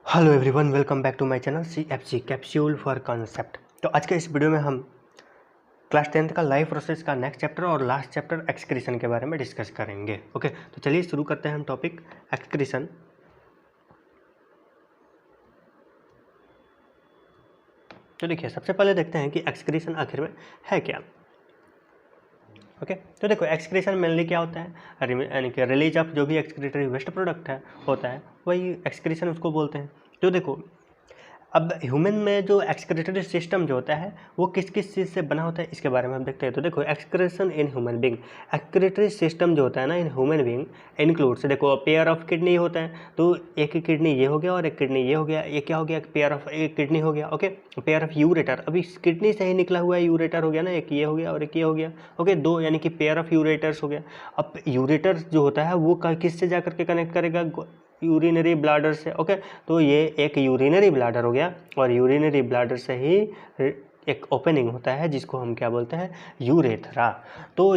Hello everyone, welcome back to my channel CFC capsule for concept. तो आज के इस वीडियो में हम क्लास 10th का लाइफ प्रोसेस का नेक्स्ट चैप्टर और लास्ट चैप्टर एक्सक्रीशन के बारे में डिस्कस करेंगे। ओके, तो चलिए शुरू करते हैं हम टॉपिक एक्सक्रीशन। तो देखिए, सबसे पहले देखते हैं कि एक्सक्रीशन आखिर में है क्या। ओके, तो देखो एक्सक्रीशन मेनली क्या होता है, यानी कि रिलीज ऑफ जो भी एक्सक्रीटरी वेस्ट प्रोडक्ट है होता है वही एक्सक्रीशन उसको बोलते हैं। तो देखो, अब ह्यूमन में जो एक्सक्रीटरी सिस्टम जो होता है वो किस किस चीज़ से बना होता है इसके बारे में हम देखते हैं। तो देखो, excretion in human being, excretory system जो होता है ना इन ह्यूमन बींग इंक्लूड्स, देखो पेयर ऑफ किडनी होता है, तो एक ही किडनी ये हो गया और एक किडनी ये हो गया, ये क्या हो गया, पेयर ऑफ एक किडनी हो गया। ओके, पेयर ऑफ यूरेटर, अभी किडनी से ही निकला हुआ है यूरेटर हो गया ना, एक ये हो गया और एक ये हो गया। ओके, दो यानी कि पेयर ऑफ यूरेटर्स हो गया। अब यूरेटर जो होता है वो किससे जा करके कनेक्ट करेगा, यूरिनरी ब्लाडर से। ओके, तो ये एक यूरिनरी ब्लाडर हो गया और यूरिनरी ब्लाडर से ही एक ओपनिंग होता है जिसको हम क्या बोलते हैं, यूरेथ्रा। तो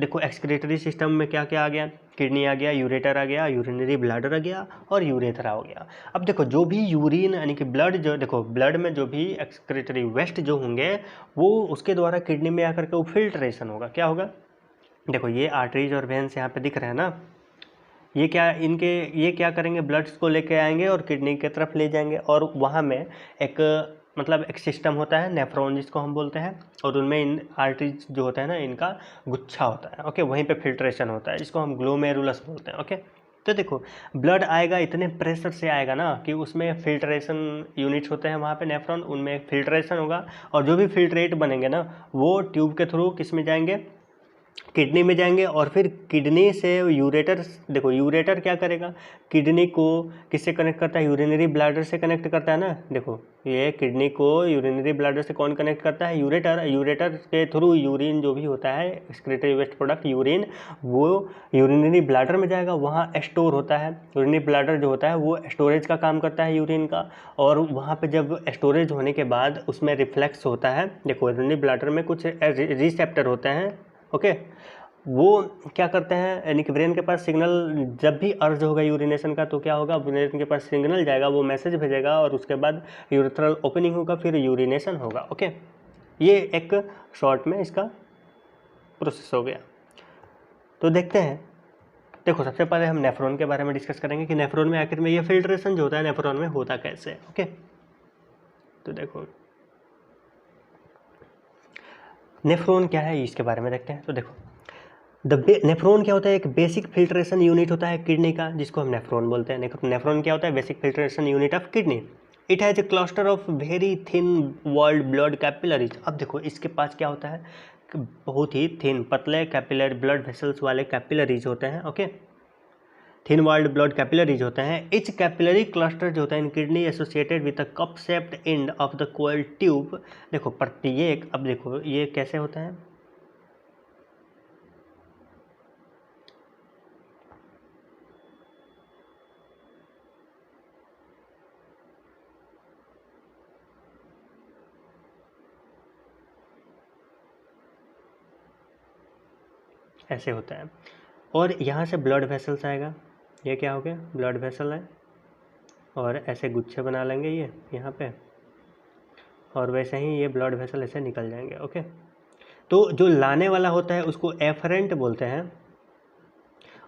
देखो एक्सक्रीटरी सिस्टम में क्या क्या आ गया, किडनी आ गया, यूरेटर आ गया, यूरिनरी ब्लाडर आ गया और यूरेथ्रा हो गया। अब देखो, जो भी यूरिन यानी कि ब्लड, जो देखो ब्लड में जो भी एक्सक्रीटरी वेस्ट जो होंगे वो उसके द्वारा किडनी में आकर के वो फिल्ट्रेशन होगा। क्या होगा, देखो ये आर्टरीज और वेन्स यहाँ पे दिख रहे हैं ना, ये क्या करेंगे, ब्लड्स को लेके आएंगे और किडनी की तरफ ले जाएंगे और वहाँ में एक मतलब एक सिस्टम होता है नेफ्रॉन जिसको हम बोलते हैं, और उनमें इन आर्टरीज जो होता है ना इनका गुच्छा होता है। ओके, वहीं पे फिल्ट्रेशन होता है जिसको हम ग्लोमेरुलस बोलते हैं। ओके, तो देखो ब्लड आएगा इतने प्रेशर से आएगा ना कि उसमें फिल्ट्रेशन यूनिट्स होते हैं वहाँ पे नेफ्रॉन, उनमें फिल्ट्रेशन होगा और जो भी फिल्ट्रेट बनेंगे ना वो ट्यूब के थ्रू किस में जाएंगे, किडनी में जाएंगे और फिर किडनी से यूरेटर, देखो यूरेटर क्या करेगा, किडनी को किससे कनेक्ट करता है, यूरिनरी ब्लैडर से कनेक्ट करता है ना। देखो ये किडनी को यूरिनरी ब्लैडर से कौन कनेक्ट करता है, यूरेटर। यूरेटर के थ्रू यूरिन जो भी होता है एक्सक्रीटरी वेस्ट प्रोडक्ट यूरिन, वो यूरिनरी ब्लैडर में जाएगा, वहाँ स्टोर होता है। यूरिनरी ब्लैडर जो होता है वो स्टोरेज का काम करता है यूरिन का, और वहाँ पे जब स्टोरेज होने के बाद उसमें रिफ्लेक्स होता है। देखो यूरिनरी ब्लैडर में कुछ रिसेप्टर होते हैं। ओके, वो क्या करते हैं, यानी कि ब्रेन के पास सिग्नल, जब भी अर्ज होगा यूरिनेशन का तो क्या होगा, ब्रेन के पास सिग्नल जाएगा, वो मैसेज भेजेगा और उसके बाद यूरेथ्रल ओपनिंग होगा, फिर यूरिनेशन होगा। ओके, ये एक शॉर्ट में इसका प्रोसेस हो गया। तो देखते हैं, देखो सबसे पहले हम नेफ्रॉन के बारे में डिस्कस करेंगे कि नेफ्रॉन में आखिर में ये फिल्ट्रेशन जो होता है नेफ्रॉन में होता कैसे। ओके, तो देखो नेफ्रॉन क्या है इसके बारे में देखते हैं। तो देखो नेफ्रॉन क्या होता है, एक बेसिक फिल्ट्रेशन यूनिट होता है किडनी का जिसको हम नेफ्रॉन बोलते हैं। नेफ्रॉन क्या होता है, basic filtration unit of kidney. It has a cluster of very thin walled blood capillaries. अब देखो इसके पास क्या होता है, बहुत ही थिन पतले कैपिलरी ब्लड वेसल्स वाले कैपिलरीज होते हैं। Okay, thin walled blood capillaries होते हैं। इच कैपिलरी क्लस्टर जो होता है in kidney associated with the cup shaped end of the coil tube. देखो प्रत्येक, अब देखो ये कैसे होता है, ऐसे होता है और यहाँ से ब्लड वेसल्स आएगा, ये क्या हो गया, ब्लड वेसल है, और ऐसे गुच्छे बना लेंगे ये यहाँ पे, और वैसे ही ये ब्लड वेसल ऐसे निकल जाएंगे। ओके, तो जो लाने वाला होता है उसको एफरेंट बोलते हैं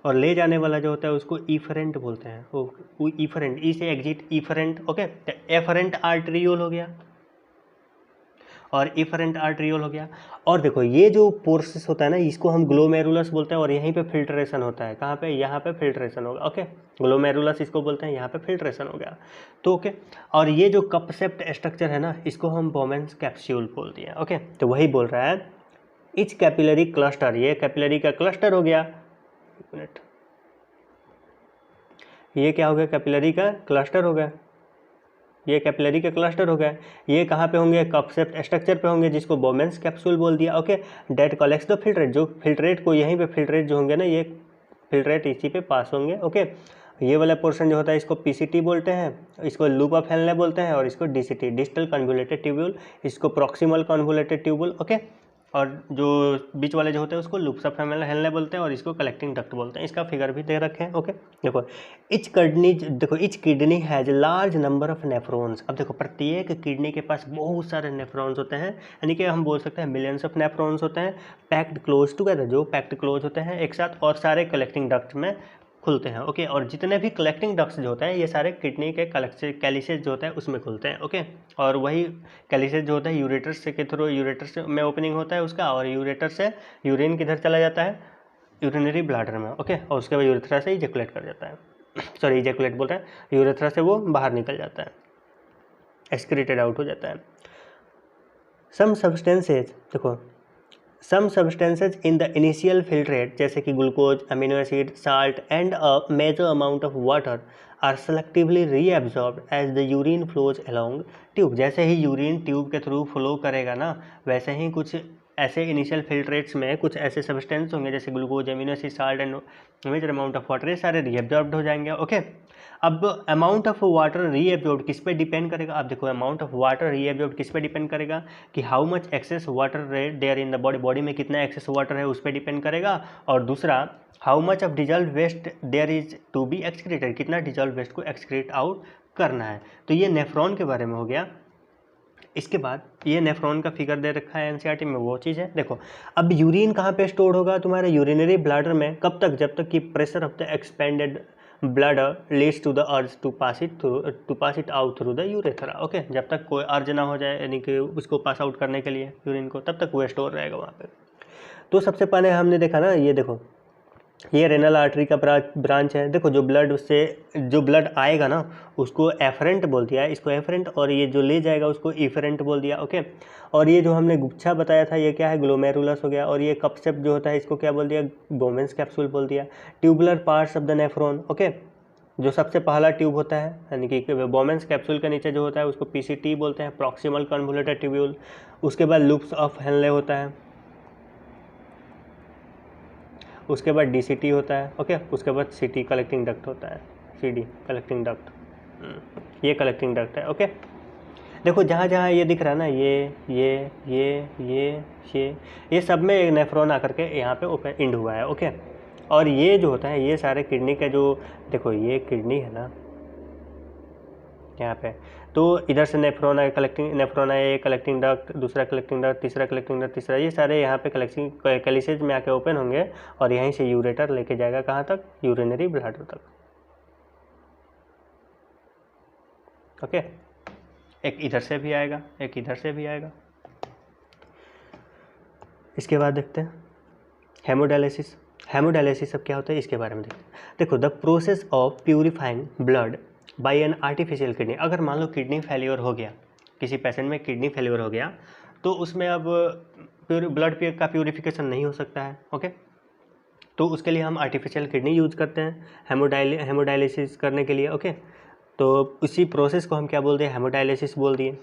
और ले जाने वाला जो होता है उसको इफरेंट बोलते हैं। वो इफरेंट, ई से एग्जिट इफरेंट। ओके, तो एफरेंट आर्टरियोल हो गया और इफरेंट आर्टरियोल हो गया। और देखो ये जो प्रोसेस होता है ना इसको हम ग्लोमेरुलस बोलते हैं और यहीं पे फिल्ट्रेशन होता है। कहाँ पे, यहाँ पे फिल्ट्रेशन होगा। ओके, ग्लोमेरुलस इसको बोलते हैं, यहाँ पे फिल्ट्रेशन हो गया। तो ओके, और ये जो कप शेप्ड स्ट्रक्चर है ना इसको हम बोमेन्स कैप्सूल बोल दिए। ओके, तो वही बोल रहा है इच कैपिलरी क्लस्टर, ये कैपिलरी का क्लस्टर हो गया। एक मिनट, ये क्या हो गया, कैपिलरी का क्लस्टर हो गया, ये कैपिलरी के क्लस्टर हो गए। ये कहाँ पे होंगे, कप शेप्ड स्ट्रक्चर पे होंगे जिसको बोमेन्स कैप्सूल बोल दिया। Okay, that collects the filtrate, जो फिल्ट्रेट को यहीं पे फिल्ट्रेट जो होंगे ना ये फिल्ट्रेट इसी पे पास होंगे। ओके, ये वाला पोर्शन जो होता है इसको पीसीटी बोलते हैं, इसको लूप ऑफ हेनले बोलते हैं और इसको डीसीटी डिस्टल कन्वोल्यूटेड ट्यूब्यूल, इसको प्रॉक्सिमल कन्वोल्यूटेड ट्यूब्यूल। ओके, और जो बीच वाले जो होते हैं उसको लूप्स ऑफ हेनले बोलते हैं और इसको कलेक्टिंग डक्ट बोलते हैं। इसका फिगर भी दे रखे हैं। ओके, देखो etch kidney has large number of nephrons. अब देखो प्रत्येक किडनी के पास बहुत सारे नेफ्रॉन्स होते हैं, यानी कि हम बोल सकते हैं मिलियंस ऑफ नेफ्रॉन्स होते हैं, पैक्ड क्लोज टुगेदर, जो पैक्ड क्लोज होते हैं एक साथ और सारे कलेक्टिंग डक्ट में खुलते हैं। ओके, और जितने भी कलेक्टिंग डक्ट्स जो होते हैं ये सारे किडनी के कैलिसेज जो होता है उसमें खुलते हैं। ओके, और वही कैलिसेज जो होता है यूरेटर्स के थ्रू, यूरेटर्स में ओपनिंग होता है उसका, और यूरेटर से यूरिन किधर चला जाता है, यूरिनरी ब्लैडर में। ओके, और उसके बाद यूरेथ्रा से इजेकुलेट कर जाता है, सॉरी इजेकुलेट बोल रहे हैं, यूरेथ्रा से वो बाहर निकल जाता है, एक्सक्रीटेड आउट हो जाता है। सम सब्सटेंसेज, देखो some substances in the initial filtrate जैसे कि glucose, amino acid, salt and a major amount of water are selectively reabsorbed as the urine flows along tube. जैसे ही यूरिन ट्यूब के through flow करेगा ना, वैसे ही कुछ ऐसे इनिशियल फिल्ट्रेट्स में कुछ ऐसे सब्सटेंस होंगे जैसे glucose, amino acid, salt and major amount of water, ये सारे रीअब्सॉर्ब्ड हो जाएंगे। ओके, अब अमाउंट ऑफ वाटर रीअब्सॉर्ब किस पे डिपेंड करेगा? आप देखो अमाउंट ऑफ वाटर रीअब्सॉर्ब किस पे डिपेंड करेगा कि how much excess water there in the body, body में कितना एक्सेस वाटर है उस पर डिपेंड करेगा। और दूसरा how much of dissolve waste there is to be excreted, कितना डिजॉल्व वेस्ट को एक्सक्रीट आउट करना है। तो ये नेफ्रॉन के बारे में हो गया। इसके बाद ये नेफ्रॉन का फिगर दे रखा है एनसीईआरटी में, वो चीज़ है। देखो अब यूरिन कहाँ पे स्टोर होगा तुम्हारे यूरिनरी ब्लैडर में, कब तक? जब तक कि pressure of the expanded bladder leads to the urge to pass it out through the urethra. Okay, जब तक कोई अर्ज ना हो जाए यानी कि उसको पास आउट करने के लिए यूरिन को, तब तक वो स्टोर रहेगा वहाँ पे। तो सबसे पहले हमने देखा ना, ये देखो ये रेनल आर्टरी का ब्रांच है। देखो जो ब्लड आएगा ना उसको एफरेंट बोल दिया है, इसको एफरेंट, और ये जो ले जाएगा उसको इफरेंट बोल दिया। ओके, और ये जो हमने गुच्छा बताया था ये क्या है? ग्लोमेरुलस हो गया। और ये कपसेप जो होता है इसको क्या बोल दिया? बोमेंस कैप्सूल बोल दिया। Tubular parts of the nephron, okay, जो सबसे पहला ट्यूब होता है यानी कि बोमेंस कैप्सूल के नीचे जो होता है उसको पीसीटी बोलते हैं, प्रॉक्सिमल कन्वोल्यूटेड ट्यूब्यूल। उसके बाद लूप्स ऑफ हेनले होता है, उसके बाद डीसीटी होता है। ओके, उसके बाद सीटी कलेक्टिंग डक्ट होता है, सीडी कलेक्टिंग डक्ट, ये कलेक्टिंग डक्ट है। ओके, देखो जहाँ जहाँ ये दिख रहा है ना, ये सब में एक नेफ्रॉन आकर के यहाँ पे ओपन इंड हुआ है। ओके, और ये जो होता है ये सारे किडनी के जो, देखो ये किडनी है ना यहाँ पे, तो इधर से नेफ्रॉन है, कलेक्टिंग डक्ट, दूसरा कलेक्टिंग डक्ट, तीसरा कलेक्टिंग डक्ट, तीसरा, ये सारे यहाँ पे कलेक्टिंग कैलिसेज में आके ओपन होंगे और यहीं से यूरेटर लेके जाएगा कहाँ तक? यूरिनरी ब्लैडर तक। ओके, एक इधर से भी आएगा, एक इधर से भी आएगा। इसके बाद देखते हैं हेमोडायलिसिस। हेमोडायलिसिस अब क्या होता है इसके बारे में देखते हैं। देखो the process of purifying blood bye N artificial kidney. अगर मान लो किडनी फेलियर हो गया, किसी पेशेंट में किडनी फेलियर हो गया, तो उसमें अब ब्लड का प्यूरिफिकेशन नहीं हो सकता है। ओके, तो उसके लिए हम आर्टिफिशियल किडनी यूज करते हैं हेमोडायलिसिस करने के लिए। ओके, तो इसी प्रोसेस को हम क्या बोलते हैं? हेमोडायलिसिस बोल दिए।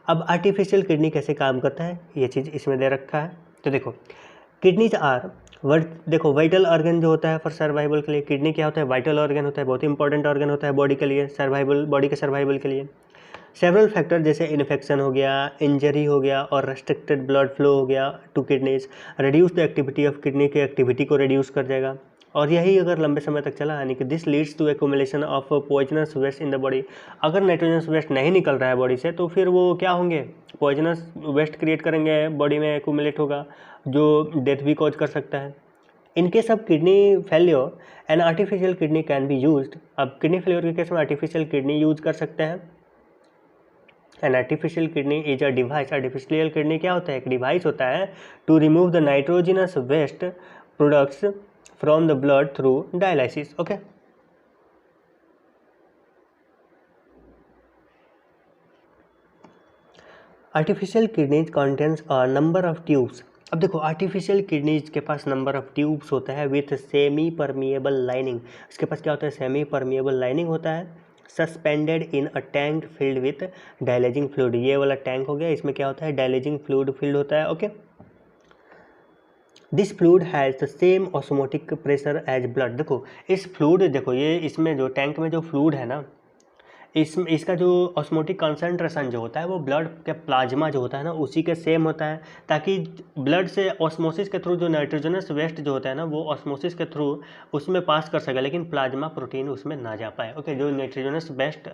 अब आर्टिफिशियल किडनी कैसे काम करता है ये चीज़ इसमें दे रखा है। तो देखो किडनीज आर देखो वाइटल ऑर्गन जो होता है फॉर सर्वाइवल के लिए, किडनी क्या होता है? वाइटल ऑर्गन होता है, बहुत इंपॉर्टेंट ऑर्गन होता है बॉडी के लिए, बॉडी के सर्वाइवल के लिए। सेवरल फैक्टर जैसे इन्फेक्शन हो गया, इंजरी हो गया और रेस्ट्रिक्टेड ब्लड फ्लो हो गया to kidneys reduce the activity of kidney की एक्टिविटी को रिड्यूस कर जाएगा। और यही अगर लंबे समय तक चला यानी कि this leads to accumulation of poisonous waste in the body. अगर नाइट्रोजनस वेस्ट नहीं निकल रहा है बॉडी से तो फिर वो क्या होंगे? पॉइजनस वेस्ट क्रिएट करेंगे, बॉडी में एक्यूमुलेट होगा जो डेथ भी कॉज कर सकता है। In case of kidney failure an artificial kidney can be used. अब किडनी फेलियर के केस में आर्टिफिशियल किडनी यूज कर सकते हैं। An artificial kidney is a device. Artificial kidney क्या होता है? एक डिवाइस होता है to remove the nitrogenous waste products from the blood through dialysis. Okay, artificial kidneys contains a number of tubes. अब देखो आर्टिफिशियल किडनीज के पास नंबर ऑफ ट्यूब्स होता है विथ सेमी परमिएबल लाइनिंग। इसके पास क्या होता है? सेमी परमिएबल लाइनिंग होता है suspended in a tank filled with dialysing fluid. ये वाला टैंक हो गया, इसमें क्या होता है? डायलेजिंग फ्लूइड फिल्ड होता है। Okay, this fluid has the same osmotic pressure as blood. देखो इस फ्लूइड, देखो ये इसमें जो टैंक में जो फ्लूइड है ना, इसका जो ऑस्मोटिक कंसंट्रेशन जो होता है वो ब्लड के प्लाज्मा जो होता है ना उसी के सेम होता है, ताकि ब्लड से ऑस्मोसिस के थ्रू जो नाइट्रोजनस वेस्ट जो होता है ना वो ऑस्मोसिस के थ्रू उसमें पास कर सके, लेकिन प्लाज्मा प्रोटीन उसमें ना जा पाए। ओके, जो नाइट्रोजनस वेस्ट,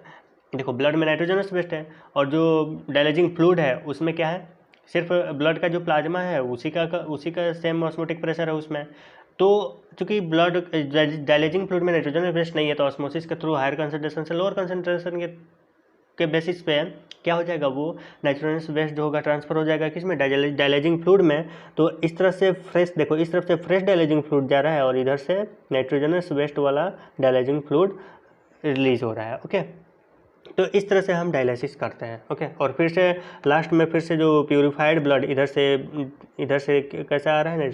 देखो ब्लड में नाइट्रोजनस वेस्ट है और जो डायलाइजिंग फ्लूइड है उसमें क्या है, सिर्फ ब्लड का जो प्लाज्मा है उसी का सेम ऑस्मोटिक प्रेशर है उसमें। तो चूंकि ब्लड डायलाइजिंग फ्लूइड में नाइट्रोजन वेस्ट नहीं है तो ऑस्मोसिस के थ्रू हायर कंसंट्रेशन से लोअर कंसंट्रेशन के बेसिस पे क्या हो जाएगा, वो नाइट्रोजन वेस्ट जो होगा ट्रांसफर हो जाएगा किसमें, डायलाइजिंग फ्लूइड में। तो इस तरह से फ्रेश, देखो इस तरफ से फ्रेश डायलाइजिंग फ्लूइड जा रहा है और इधर से नाइट्रोजनस वेस्ट वाला डायलाइजिंग फ्लूइड रिलीज हो रहा है। ओके, तो इस तरह से हम डायलिसिस करते हैं। ओके, और फिर से लास्ट में फिर से जो प्यूरिफाइड ब्लड इधर से कैसा आ रहा है,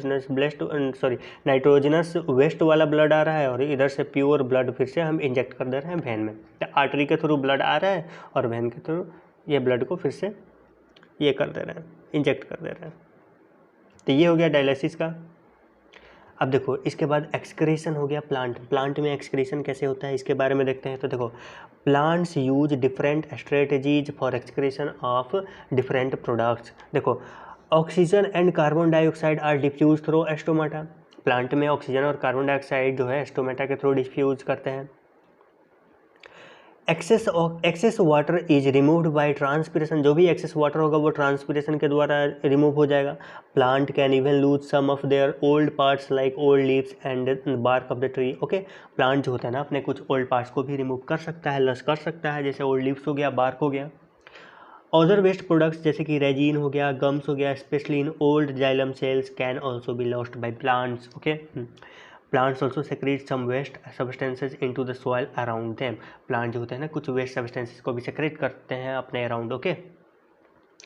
नाइट्रोजनस वेस्ट वाला ब्लड आ रहा है और इधर से प्योर ब्लड फिर से हम इंजेक्ट कर दे रहे हैं वेन में। तो आर्टरी के थ्रू ब्लड आ रहा है और वेन के थ्रू ये ब्लड को फिर से ये कर दे रहे हैं, इंजेक्ट कर दे रहे हैं। तो ये हो गया डायलिसिस का। अब देखो इसके बाद एक्सक्रीशन हो गया प्लांट में एक्सक्रीशन कैसे होता है इसके बारे में देखते हैं। तो देखो plants use different strategies for excretion of different products. देखो oxygen and carbon dioxide are diffuse through stomata. Plant में ऑक्सीजन और कार्बन डाइऑक्साइड जो है स्टोमाटा के थ्रू डिफ्यूज करते हैं। Excess water is removed by transpiration. जो भी एक्सेस वाटर होगा वो ट्रांसपिरेशन के द्वारा रिमूव हो जाएगा। Plant can even lose some of their old parts like old leaves and bark of the tree. Okay, plant जो होता है ना अपने कुछ ओल्ड पार्ट्स को भी रिमूव कर सकता है, लॉस कर सकता है, जैसे ओल्ड लीव्स हो गया, बार्क हो गया। अदर वेस्ट प्रोडक्ट्स जैसे कि रेजिन हो गया, गम्स हो गया, specially in old xylem cells can also be lost by plants. Okay, plants also secrete some waste substances into the soil around them. Plant जो होते हैं ना कुछ वेस्ट सब्सटेंसेज को भी सेक्रेट करते हैं अपने अराउंड। ओके,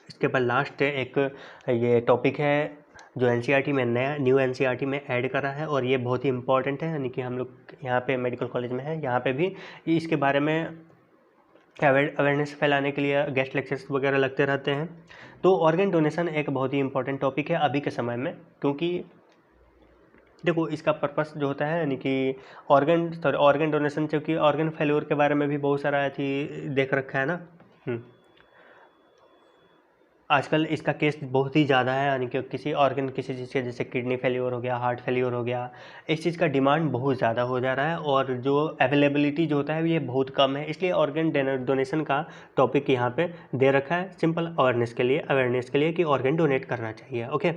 इसके बाद लास्ट एक ये टॉपिक है जो एनसीईआरटी में न्यू एनसीईआरटी में ऐड करा है और ये बहुत ही इंपॉर्टेंट है, यानी कि हम लोग यहाँ पे मेडिकल कॉलेज में है, यहाँ पे भी इसके बारे में अवेयरनेस फैलाने के लिए गेस्ट लेक्चर्स वगैरह लगते रहते हैं। तो ऑर्गन डोनेशन एक बहुत ही इंपॉर्टेंट टॉपिक है अभी के समय में, क्योंकि देखो इसका पर्पस जो होता है यानी कि ऑर्गन डोनेशन, क्योंकि ऑर्गन फेल्योर के बारे में भी बहुत सारा ऐसी देख रखा है ना। आजकल इसका केस बहुत ही ज़्यादा है, यानी कि किसी ऑर्गन किसी चीज़ के जैसे किडनी फेल्योर हो गया, हार्ट फेल्योर हो गया, इस चीज़ का डिमांड बहुत ज़्यादा हो जा रहा है और जो अवेलेबिलिटी जो होता है ये बहुत कम है। इसलिए ऑर्गन डोनेशन का टॉपिक यहाँ पे दे रखा है सिंपल अवेयरनेस के लिए कि ऑर्गन डोनेट करना चाहिए। ओके,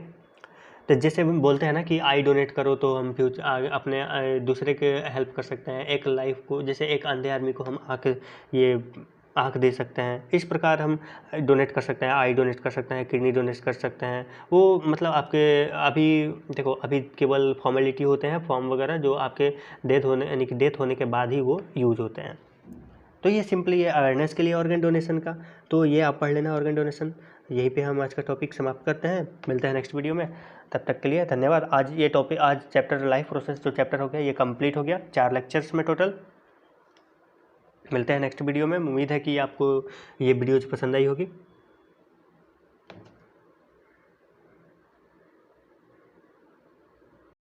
तो जैसे हम बोलते हैं ना कि आई डोनेट करो तो हम फ्यूचर अपने दूसरे के हेल्प कर सकते हैं, एक लाइफ को, जैसे एक अंधे आदमी को हम आँख दे सकते हैं, इस प्रकार हम डोनेट कर सकते हैं, आई डोनेट कर सकते हैं, किडनी डोनेट कर सकते हैं। वो मतलब आपके अभी देखो अभी केवल फॉर्मेलिटी होते हैं, फॉर्म वगैरह जो आपके डेथ होने के बाद ही वो यूज होते हैं। तो ये सिंपली ये अवेयरनेस के लिए ऑर्गन डोनेशन का, तो ये आप पढ़ लेना ऑर्गन डोनेशन। यहीं पे हम आज का टॉपिक समाप्त करते हैं, मिलते हैं नेक्स्ट वीडियो में, तब तक के लिए धन्यवाद। आज चैप्टर लाइफ प्रोसेस जो चैप्टर हो गया ये कंप्लीट हो गया 4 लेक्चर्स में टोटल। मिलते हैं नेक्स्ट वीडियो में। उम्मीद है कि आपको ये वीडियोज पसंद आई होगी।